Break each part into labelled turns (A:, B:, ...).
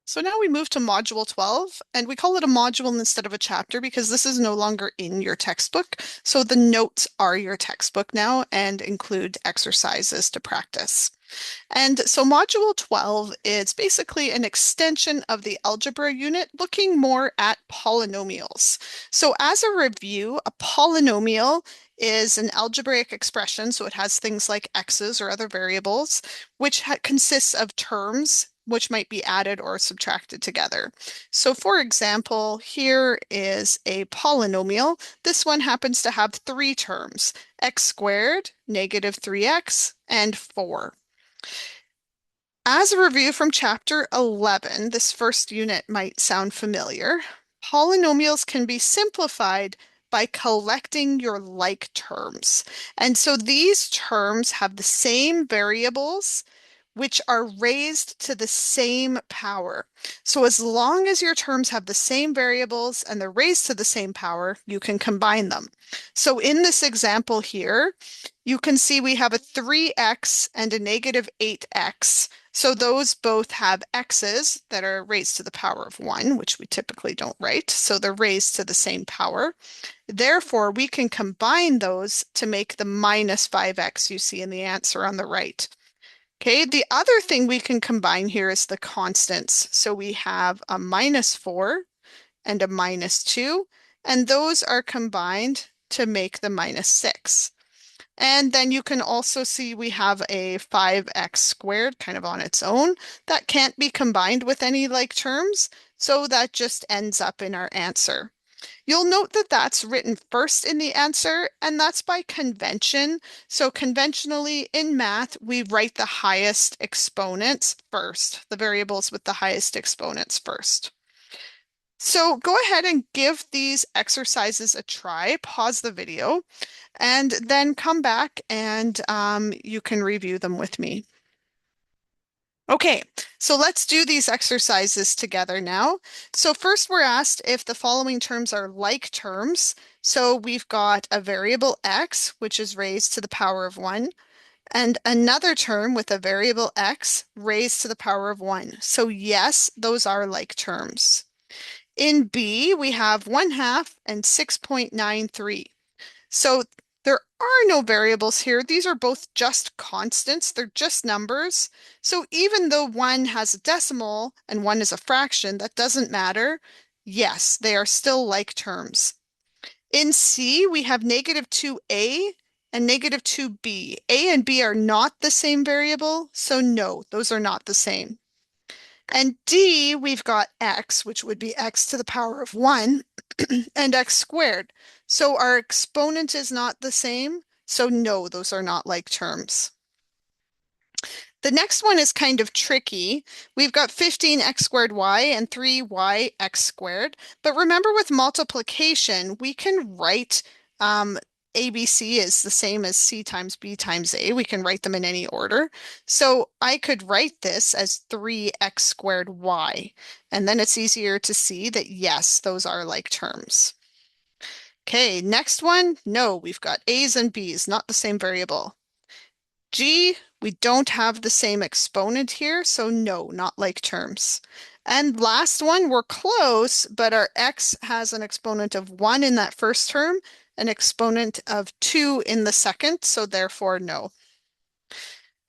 A: So now we move to Module 12, and we call it a module instead of a chapter because this is no longer in your textbook. So the notes are your textbook now and include exercises to practice. And so Module 12 is basically an extension of the algebra unit looking more at polynomials. So as a review, a polynomial is an algebraic expression, so it has things like x's or other variables, which consists of terms which might be added or subtracted together. So for example, here is a polynomial. This one happens to have three terms, x squared, negative 3x, and 4. As a review from chapter 11, this first unit might sound familiar. Polynomials can be simplified by collecting your like terms. And so these terms have the same variables which are raised to the same power. So as long as your terms have the same variables and they're raised to the same power, you can combine them. So in this example here, you can see we have a 3x and a negative 8x. So those both have x's that are raised to the power of 1, which we typically don't write. So they're raised to the same power. Therefore, we can combine those to make the minus 5x you see in the answer on the right. Okay, the other thing we can combine here is the constants. So we have a minus 4 and a minus 2, and those are combined to make the minus 6. And then you can also see we have a 5x squared kind of on its own. That can't be combined with any like terms, so that just ends up in our answer. You'll note that that's written first in the answer, and that's by convention. So conventionally in math, we write the highest exponents first, the variables with the highest exponents first. So go ahead and give these exercises a try, pause the video, and then come back and you can review them with me. Okay, so let's do these exercises together now. So first we're asked if the following terms are like terms. So we've got a variable x, which is raised to the power of 1, and another term with a variable x raised to the power of 1. So yes, those are like terms. In B, we have 1/2 and 6.93. So there are no variables here. These are both just constants. They're just numbers. So even though one has a decimal and one is a fraction, that doesn't matter. Yes, they are still like terms. In C, we have negative 2a and negative 2b. A and b are not the same variable, so no, those are not the same. And D, we've got x, which would be x to the power of 1, and x squared. So our exponent is not the same. So no, those are not like terms. The next one is kind of tricky. We've got 15x squared y and 3yx squared. But remember with multiplication, we can write ABC is the same as C times B times A. We can write them in any order. So I could write this as 3x squared y. And then it's easier to see that yes, those are like terms. Okay, next one. No, we've got A's and B's, not the same variable. G, we don't have the same exponent here, so no, not like terms. And last one, we're close, but our x has an exponent of 1 in that first term, an exponent of 2 in the second, so therefore no.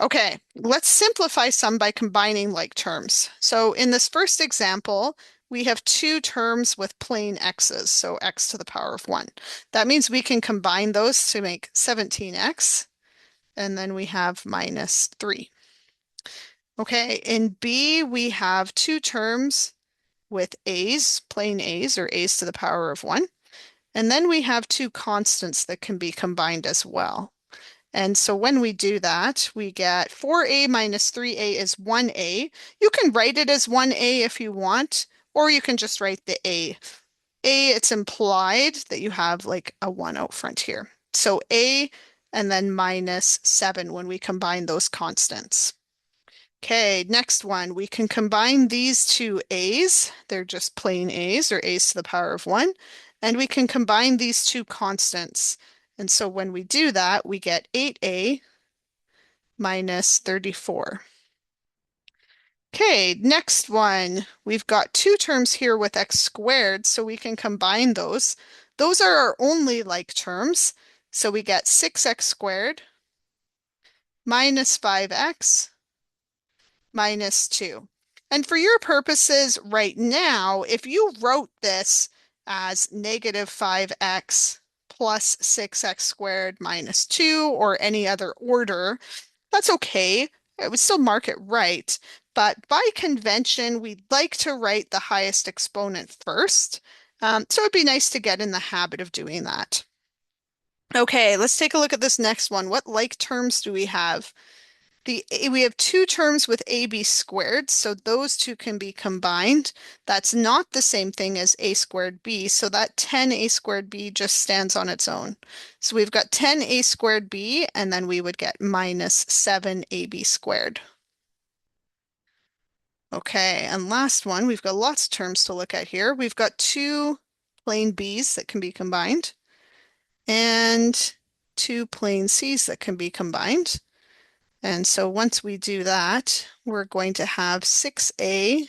A: Okay, let's simplify some by combining like terms. So in this first example, we have two terms with plain x's, so x to the power of 1. That means we can combine those to make 17x, and then we have minus 3. Okay, in B, we have two terms with a's, plain a's, or a's to the power of 1. And then we have two constants that can be combined as well. And so when we do that, we get 4a minus 3a is 1a. You can write it as 1a if you want, or you can just write the a. A, it's implied that you have like a 1 out front here. So a and then minus 7 when we combine those constants. Okay, next one. We can combine these two a's. They're just plain a's, or a's to the power of 1. And we can combine these two constants. And so when we do that, we get 8a minus 34. Okay, next one. We've got two terms here with x squared, so we can combine those. Those are our only like terms. So we get 6x squared minus 5x minus 2. And for your purposes right now, if you wrote this as negative 5x plus 6x squared minus 2 or any other order, that's okay. I would still mark it right. But by convention, we'd like to write the highest exponent first. So it'd be nice to get in the habit of doing that. Okay, let's take a look at this next one. What like terms do we have? We have two terms with ab squared, so those two can be combined. That's not the same thing as a squared b, so that 10a squared b just stands on its own. So we've got 10a squared b, and then we would get minus 7ab squared. Okay, and last one, we've got lots of terms to look at here. We've got two plane b's that can be combined, and two plane c's that can be combined. And so once we do that, we're going to have 6a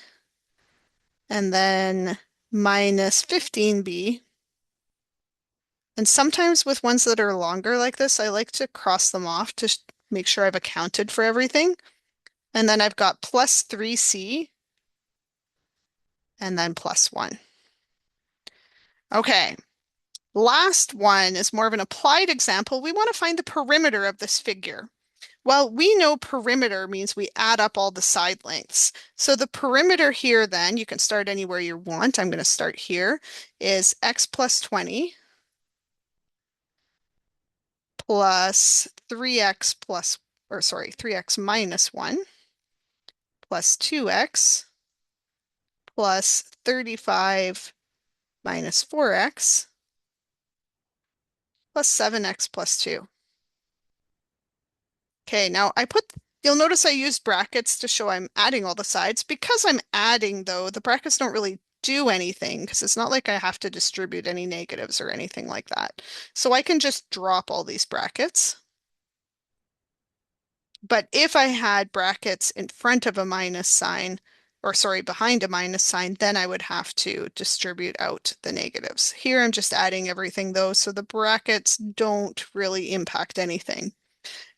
A: and then minus 15b. And sometimes with ones that are longer like this, I like to cross them off to make sure I've accounted for everything. And then I've got plus 3c and then plus 1. Okay, last one is more of an applied example. We want to find the perimeter of this figure. Well, we know perimeter means we add up all the side lengths. So the perimeter here then, you can start anywhere you want. I'm going to start here, is x plus 20 plus 3x plus, or sorry, 3x minus 1 plus 2x plus 35 minus 4x plus 7x plus 2. Okay, now you'll notice I used brackets to show I'm adding all the sides. Because I'm adding though, the brackets don't really do anything because it's not like I have to distribute any negatives or anything like that. So I can just drop all these brackets. But if I had brackets in front of a minus sign, or sorry, behind a minus sign, then I would have to distribute out the negatives. Here I'm just adding everything though, so the brackets don't really impact anything.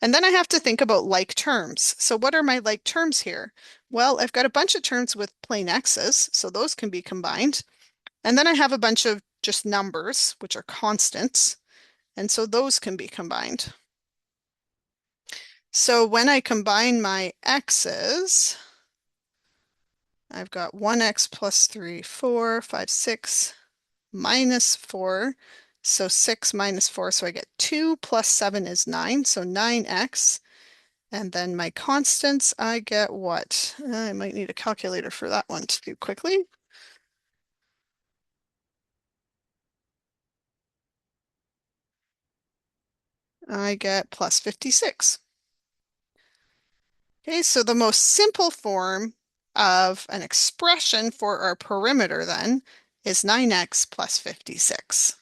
A: And then I have to think about like terms. So what are my like terms here? Well, I've got a bunch of terms with plain x's, so those can be combined. And then I have a bunch of just numbers, which are constants, and so those can be combined. So when I combine my x's, I've got 1x plus 3, 4, 5, 6, minus 4. So 6 minus 4, so I get 2 plus 7 is 9, so 9x. And then my constants, I get what? I might need a calculator for that one to do quickly. I get plus 56. Okay, so the most simple form of an expression for our perimeter then is 9x plus 56.